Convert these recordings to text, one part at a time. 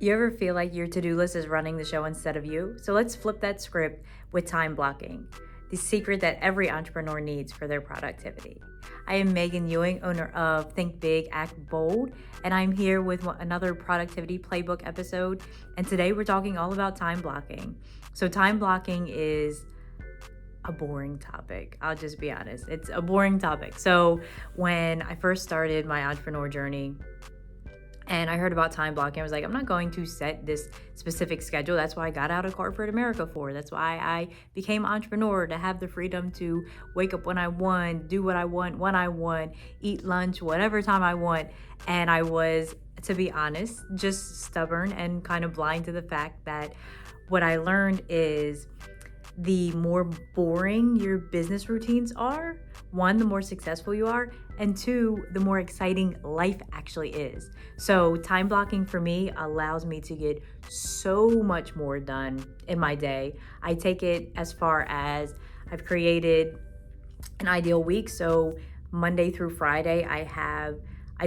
You ever feel like your to-do list is running the show instead of you? So let's flip that script with time blocking, the secret that every entrepreneur needs for their productivity. I am Megan Ewing, owner of Think Big, Act Bold, and I'm here with another Productivity Playbook episode. And today we're talking all about time blocking. So time blocking is a boring topic. I'll just be honest. It's a boring topic. So when I first started my entrepreneur journey, and I heard about time blocking, I was like, I'm not going to set this specific schedule. That's why I got out of corporate America for. That's why I became an entrepreneur, to have the freedom to wake up when I want, do what I want, when I want, eat lunch, whatever time I want. And I was, to be honest, just stubborn and kind of blind to the fact that what I learned is the more boring your business routines are, one, the more successful you are, and two, the more exciting life actually is. So time blocking for me allows me to get so much more done in my day. I take it as far as I've created an ideal week. So Monday through Friday, I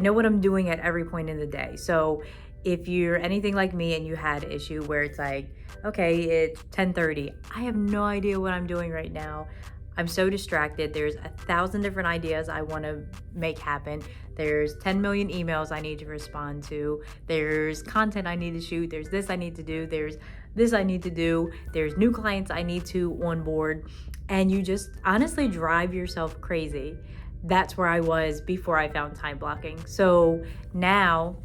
know what I'm doing at every point in the day. So if you're anything like me and you had an issue where it's like, okay, it's 10:30, I have no idea what I'm doing right now. I'm so distracted. There's 1,000 different ideas I want to make happen. There's 10 million emails I need to respond to. There's content I need to shoot. There's this I need to do. There's this I need to do. There's new clients I need to onboard. And you just honestly drive yourself crazy. That's where I was before I found time blocking. So now,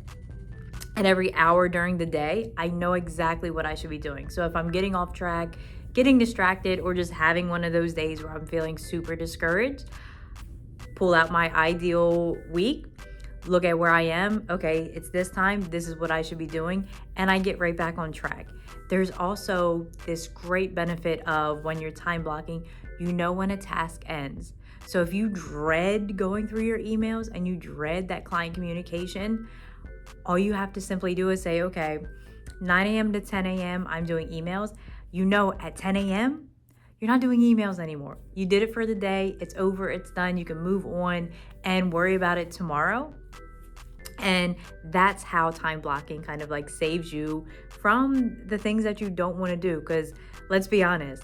at every hour during the day, I know exactly what I should be doing. So if I'm getting off track, getting distracted, or just having one of those days where I'm feeling super discouraged, pull out my ideal week, look at where I am. Okay, it's this time. This is what I should be doing. And I get right back on track. There's also this great benefit of when you're time blocking, you know when a task ends. So if you dread going through your emails and you dread that client communication, all you have to simply do is say, okay, 9 a.m. to 10 a.m., I'm doing emails. You know, at 10 a.m., you're not doing emails anymore. You did it for the day. It's over. It's done. You can move on and worry about it tomorrow. And that's how time blocking kind of like saves you from the things that you don't want to do. Because let's be honest,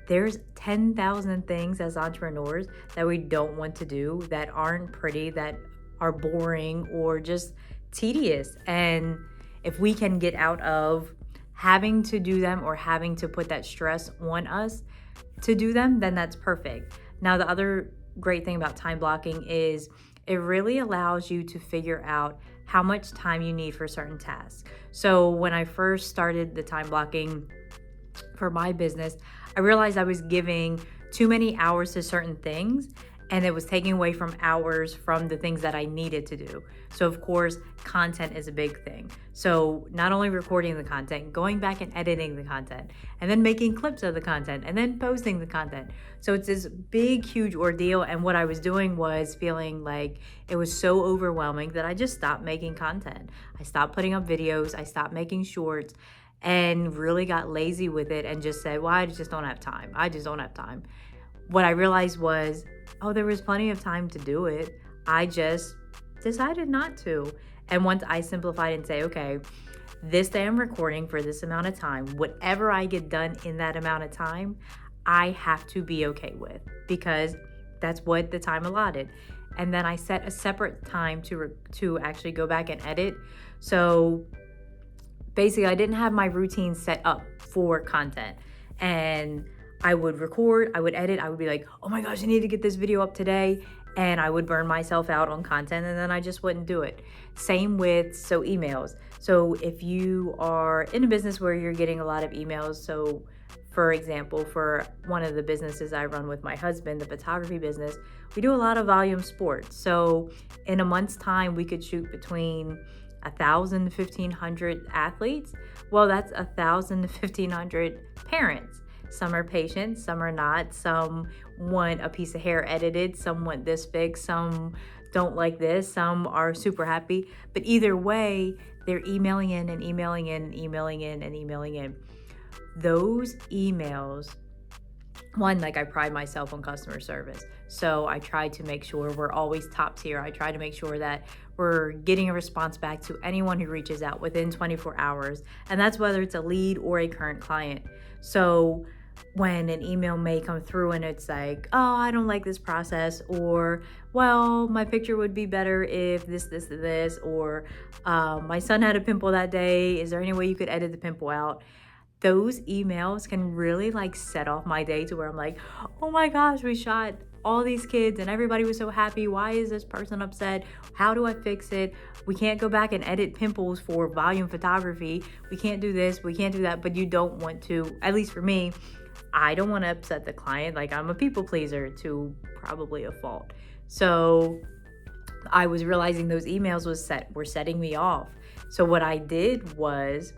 there's 10,000 things as entrepreneurs that we don't want to do, that aren't pretty, that are boring or just tedious. And if we can get out of having to do them or having to put that stress on us to do them, then that's perfect. Now, the other great thing about time blocking is it really allows you to figure out how much time you need for certain tasks. So when I first started the time blocking for my business, I realized I was giving too many hours to certain things, and it was taking away from hours from the things that I needed to do. So of course, content is a big thing. So not only recording the content, going back and editing the content, and then making clips of the content, and then posting the content. So it's this big, huge ordeal. And what I was doing was feeling like it was so overwhelming that I just stopped making content. I stopped putting up videos. I stopped making shorts, and really got lazy with it and just said, well, I just don't have time. I just don't have time. What I realized was, oh, there was plenty of time to do it. I just decided not to. And once I simplified and say, okay, this day I'm recording for this amount of time, whatever I get done in that amount of time, I have to be okay with, because that's what the time allotted. And then I set a separate time to actually go back and edit. So basically, I didn't have my routine set up for content. And I would record, I would edit, I would be like, oh my gosh, I need to get this video up today. And I would burn myself out on content, and then I just wouldn't do it. Same with emails. So if you are in a business where you're getting a lot of emails, so for example, for one of the businesses I run with my husband, the photography business, we do a lot of volume sports. So in a month's time, we could shoot between 1,000 to 1,500 athletes. Well, that's 1,000 to 1,500 parents. Some are patient, some are not. Some want a piece of hair edited, some want this big, some don't like this, some are super happy. But either way, they're emailing in and emailing in and emailing in and emailing in. Those emails one, like I pride myself on customer service. So I try to make sure we're always top tier. I try to make sure that we're getting a response back to anyone who reaches out within 24 hours. And that's whether it's a lead or a current client. So when an email may come through and it's like, oh, I don't like this process, or, well, my picture would be better if this, or my son had a pimple that day. Is there any way you could edit the pimple out? Those emails can really like set off my day to where I'm like, oh my gosh, we shot all these kids and everybody was so happy. Why is this person upset? How do I fix it? We can't go back and edit pimples for volume photography. We can't do this, we can't do that. But you don't want to, at least for me, I don't want to upset the client. Like, I'm a people pleaser to probably a fault. So I was realizing those emails were setting me off. So what I did was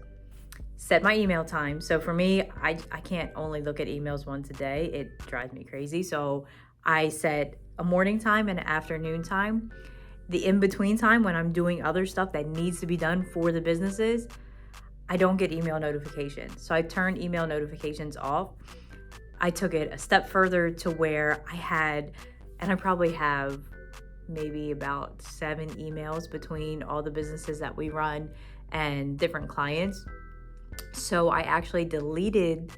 set my email time. So for me, I can't only look at emails once a day. It drives me crazy. So I set a morning time and an afternoon time. The in-between time, when I'm doing other stuff that needs to be done for the businesses, I don't get email notifications. So I turned email notifications off. I took it a step further to where I probably have maybe about 7 emails between all the businesses that we run and different clients. So I actually deleted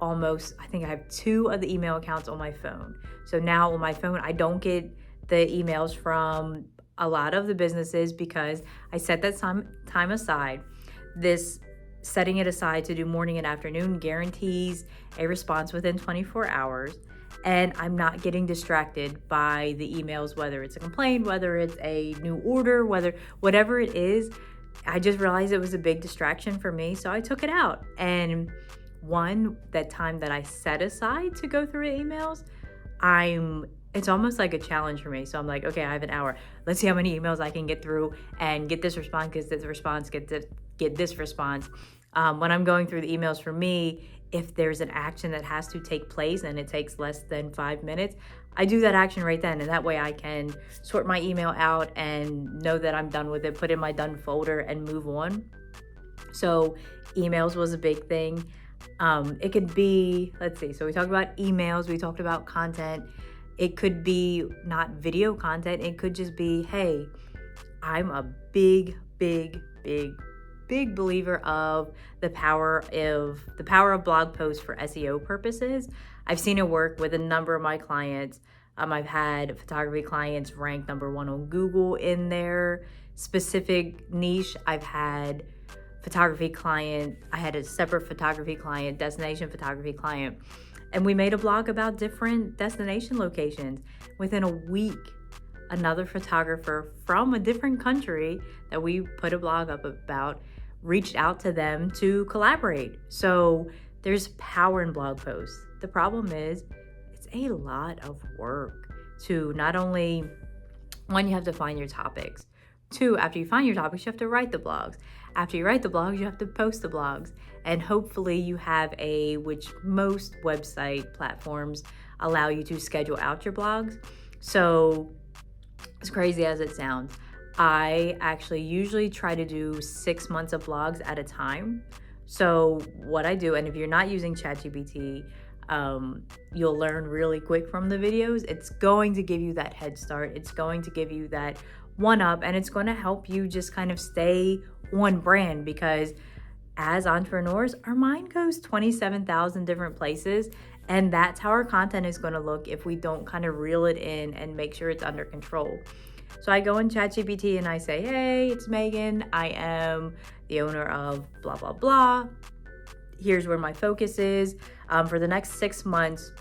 I think I have 2 of the email accounts on my phone. So now on my phone, I don't get the emails from a lot of the businesses because I set that time aside. This setting it aside to do morning and afternoon guarantees a response within 24 hours. And I'm not getting distracted by the emails, whether it's a complaint, whether it's a new order, whatever it is. I just realized it was a big distraction for me, so I took it out. And that time that I set aside to go through the emails, it's almost like a challenge for me. So I'm like, okay, I have an hour. Let's see how many emails I can get through and get this response, get this response, get this response. When I'm going through the emails, for me, if there's an action that has to take place and it takes less than 5 minutes, I do that action right then. And that way I can sort my email out and know that I'm done with it, put in my done folder and move on. So emails was a big thing. It could be, let's see, so we talked about emails, we talked about content. It could be not video content. It could just be, hey, I'm a big believer of the power of blog posts for SEO purposes. I've seen it work with a number of my clients. I've had photography clients rank number 1 on Google in their specific niche. I've had I had a separate photography client, destination photography client, and we made a blog about different destination locations. Within a week, another photographer from a different country that we put a blog up about reached out to them to collaborate. So there's power in blog posts. The problem is it's a lot of work to not only, 1, you have to find your topics. 2, after you find your topics, you have to write the blogs. After you write the blogs, you have to post the blogs. And hopefully you have which most website platforms allow you to schedule out your blogs. So as crazy as it sounds, I actually usually try to do 6 months of blogs at a time. So what I do, and if you're not using ChatGPT, you'll learn really quick from the videos. It's going to give you that head start. It's going to give you that one up, and it's going to help you just kind of stay on brand, because as entrepreneurs, our mind goes 27,000 different places, and that's how our content is going to look if we don't kind of reel it in and make sure it's under control. So I go in ChatGPT and I say, hey, it's Megan. I am the owner of blah, blah, blah. Here's where my focus is. For the next 6 months,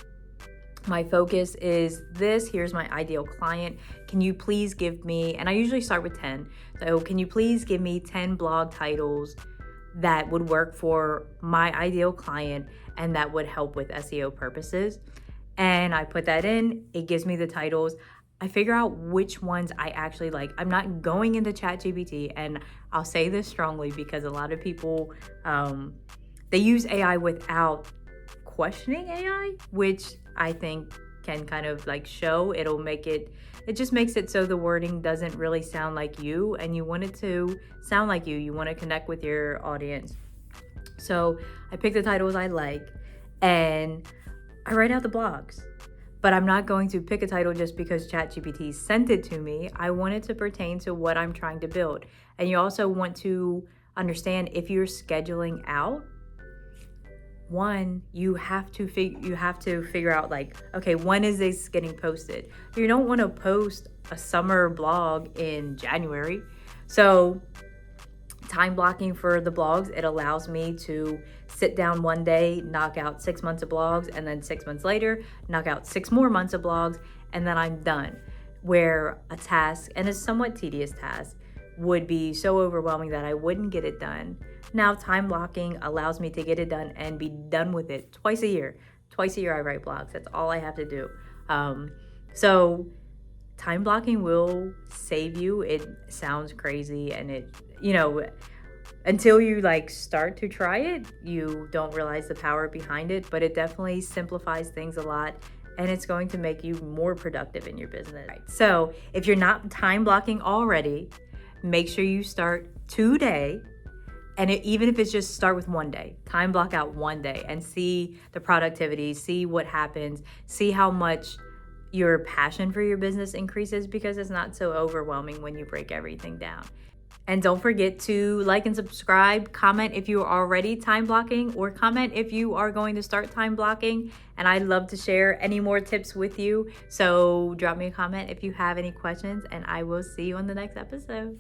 my focus is this. Here's my ideal client. Can you please give me, and I usually start with 10. So can you please give me 10 blog titles that would work for my ideal client and that would help with SEO purposes? And I put that in. It gives me the titles. I figure out which ones I actually like. I'm not going into ChatGPT, and I'll say this strongly because a lot of people, they use AI without questioning AI, which I think can kind of like show. It just makes it so the wording doesn't really sound like you, and you want it to sound like you. You want to connect with your audience. So I pick the titles I like, and I write out the blogs. But I'm not going to pick a title just because ChatGPT sent it to me. I want it to pertain to what I'm trying to build. And you also want to understand, if you're scheduling out, one, you have to figure out, like, okay, when is this getting posted? You don't want to post a summer blog in January. So time blocking for the blogs, it allows me to sit down one day, knock out 6 months of blogs, and then 6 months later, knock out 6 more months of blogs, and then I'm done. Where a task, and a somewhat tedious task, would be so overwhelming that I wouldn't get it done. Now, time blocking allows me to get it done and be done with it twice a year. Twice a year I write blogs. That's all I have to do. So time blocking will save you. It sounds crazy, and it, until you like start to try it, you don't realize the power behind it, but it definitely simplifies things a lot, and it's going to make you more productive in your business. Right. So if you're not time blocking already, make sure you start today. And even if it's just start with one day, time block out one day and see the productivity, see what happens, see how much your passion for your business increases, because it's not so overwhelming when you break everything down. And don't forget to like and subscribe, comment if you are already time blocking, or comment if you are going to start time blocking. And I'd love to share any more tips with you. So drop me a comment if you have any questions, and I will see you on the next episode.